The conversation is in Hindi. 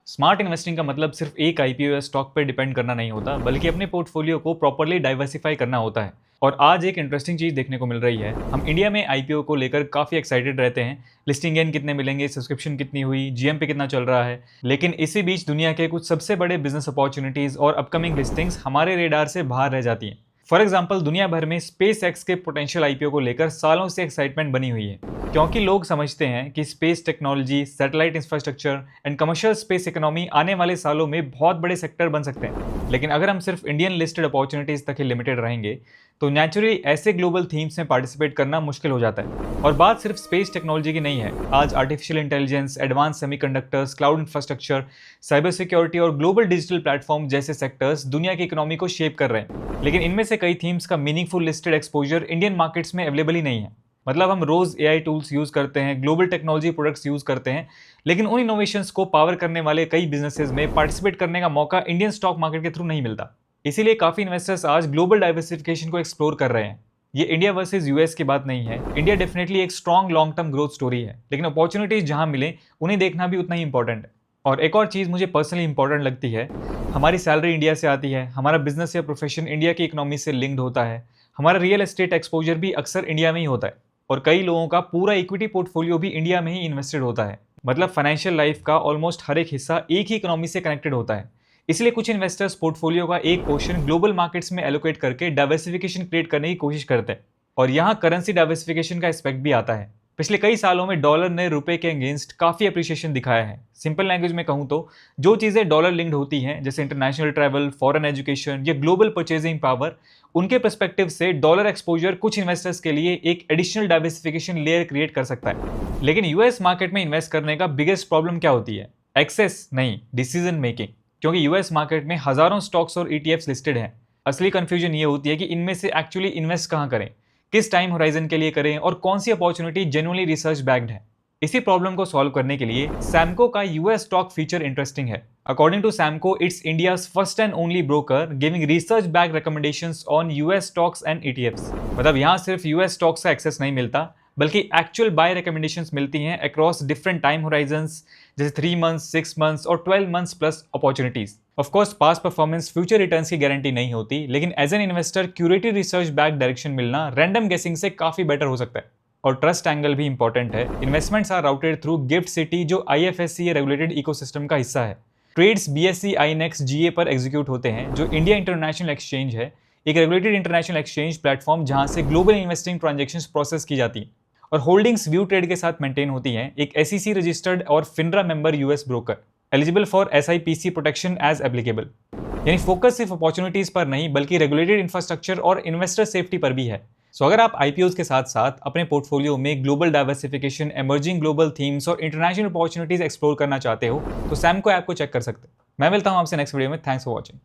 स्मार्ट इन्वेस्टिंग का मतलब सिर्फ एक आईपीओ या स्टॉक पर डिपेंड करना नहीं होता, बल्कि अपने पोर्टफोलियो को प्रॉपर्ली डाइवर्सिफाई करना होता है। और आज एक इंटरेस्टिंग चीज देखने को मिल रही है। हम इंडिया में आईपीओ को लेकर काफी एक्साइटेड रहते हैं। लिस्टिंग गेन कितने मिलेंगे, सब्सक्रिप्शन कितनी हुई, जीएम पे कितना चल रहा है। लेकिन इसी बीच दुनिया के कुछ सबसे बड़े बिजनेस अपॉर्चुनिटीज और अपकमिंग लिस्टिंग्स हमारे रेडार से बाहर रह जाती हैं। फॉर एग्जाम्पल, दुनिया भर में स्पेस एक्स के पोटेंशियल आईपीओ को लेकर सालों से एक्साइटमेंट बनी हुई है, क्योंकि लोग समझते हैं कि space technology, satellite infrastructure and commercial space economy आने वाले सालों में बहुत बड़े सेक्टर बन सकते हैं। लेकिन अगर हम सिर्फ इंडियन लिस्टेड अपॉर्चुनिटीज तक ही लिमिटेड रहेंगे तो नेचुरली ऐसे ग्लोबल थीम्स में पार्टिसिपेट करना मुश्किल हो जाता है। और बात सिर्फ स्पेस टेक्नोलॉजी की नहीं है। आज artificial intelligence, advance semiconductors, cloud infrastructure, cyber security और ग्लोबल डिजिटल प्लेटफॉर्म जैसे सेक्टर्स दुनिया की इकोनॉमी को शेप कर रहे हैं। लेकिन इनमें से कई थीम्स का meaningful listed exposure Indian markets में अवेलेबल ही नहीं है। मतलब हम रोज एआई टूल्स यूज करते हैं, ग्लोबल टेक्नोलॉजी प्रोडक्ट्स यूज करते हैं, लेकिन उन इनोवेशंस को पावर करने वाले कई बिजनेसेस में पार्टिसिपेट करने का मौका इंडियन स्टॉक मार्केट के थ्रू नहीं मिलता। इसीलिए काफी इन्वेस्टर्स आज ग्लोबल डाइवर्सिफिकेशन को एक्सप्लोर कर रहे हैं। ये इंडिया वर्सेस यूएस की बात नहीं है। इंडिया डेफिनेटली एक strong long term growth story है, लेकिन अपॉर्चुनिटीज जहां मिले उन्हें देखना भी उतना ही इंपॉर्टेंट है। और एक और चीज मुझे पर्सनली इंपॉर्टेंट लगती है, हमारी सैलरी इंडिया से आती है, हमारा बिजनेस या प्रोफेशन इंडिया की इकोनॉमी से लिंक्ड होता है, हमारा रियल एस्टेट एक्सपोजर भी अक्सर इंडिया में ही होता है, और कई लोगों का पूरा इक्विटी पोर्टफोलियो भी इंडिया में ही इन्वेस्टेड होता है। मतलब फाइनेंशियल लाइफ का ऑलमोस्ट हर एक हिस्सा एक ही इकोनॉमी से कनेक्टेड होता है। इसलिए कुछ इन्वेस्टर्स पोर्टफोलियो का एक पोर्शन ग्लोबल मार्केट्स में एलोकेट करके डाइवर्सिफिकेशन क्रिएट करने की कोशिश करते हैं। और यहाँ करेंसी डाइवर्सिफिकेशन का एस्पेक्ट भी आता है। पिछले कई सालों में डॉलर ने रुपए के अगेंस्ट काफी अप्रिशिएशन दिखाया है। सिंपल लैंग्वेज में कहूं तो जो चीजें डॉलर लिंक्ड होती हैं, जैसे इंटरनेशनल ट्रैवल, फॉरेन एजुकेशन या ग्लोबल परचेजिंग पावर, उनके पर्सपेक्टिव से डॉलर एक्सपोजर कुछ इन्वेस्टर्स के लिए एक एडिशनल डाइवर्सिफिकेशन लेयर क्रिएट कर सकता है। लेकिन यूएस मार्केट में इन्वेस्ट करने का बिगेस्ट प्रॉब्लम क्या होती है? एक्सेस नहीं, डिसीजन मेकिंग। क्योंकि यूएस मार्केट में हजारों स्टॉक्स और ईटीएफ्स लिस्टेड हैं। असली कंफ्यूजन ये होती है कि इनमें से एक्चुअली इन्वेस्ट कहां करें, किस टाइम होराइजन के लिए करें और कौन सी अपॉर्चुनिटी जेन्युइनली रिसर्च बैक्ड है। इसी प्रॉब्लम को सॉल्व करने के लिए सैमको का यूएस स्टॉक फीचर इंटरेस्टिंग है। According to Samco, it's India's first and only broker giving research back recommendations on US stocks and ETFs. मतलब यहाँ सिर्फ यूएस स्टॉक्स का एक्सेस नहीं मिलता, बल्कि एक्चुअल बाय रिकमेंडेशंस मिलती हैं अक्रॉस डिफरेंट टाइम होराइजन्स, जैसे 3 मंथ्स, 6 मंथ्स और 12 months plus opportunities. Of course past performance future returns की गारंटी नहीं होती, लेकिन as an investor curated research back direction मिलना रैंडम गेसिंग से काफी बेटर हो सकता है। और ट्रस्ट एंगल भी इंपॉर्टेंट है। Investments are routed through GIFT City, जो आईएफएससी रेगुलेटेड इकोसिस्टम का हिस्सा है। ट्रेड्स बीएसई आईनेक्स जीए पर एग्जीक्यूट होते हैं, जो इंडिया इंटरनेशनल एक्सचेंज है, एक रेगुलेटेड इंटरनेशनल एक्सचेंज प्लेटफॉर्म जहां से ग्लोबल इन्वेस्टिंग ट्रांजेक्शंस प्रोसेस की जाती हैं। और होल्डिंग्स व्यू ट्रेड के साथ मेंटेन होती हैं। एक एसईसी रजिस्टर्ड और FINRA member US broker, eligible for SIPC protection as applicable. यानी फोकस सिर्फ अपॉर्चुनिटीज पर नहीं, बल्कि रेगुलेटेड इंफ्रास्ट्रक्चर और इन्वेस्टर सेफ्टी पर भी है। सो अगर आप आईपीओज के साथ साथ अपने पोर्टफोलियो में global diversification, emerging global themes और इंटरनेशनल अपॉर्चुनिटीज एक्सप्लोर करना चाहते हो तो सैमको ऐप को चेक कर सकते हैं। मैं मिलता हूं आपसे नेक्स्ट वीडियो में। Thanks for watching.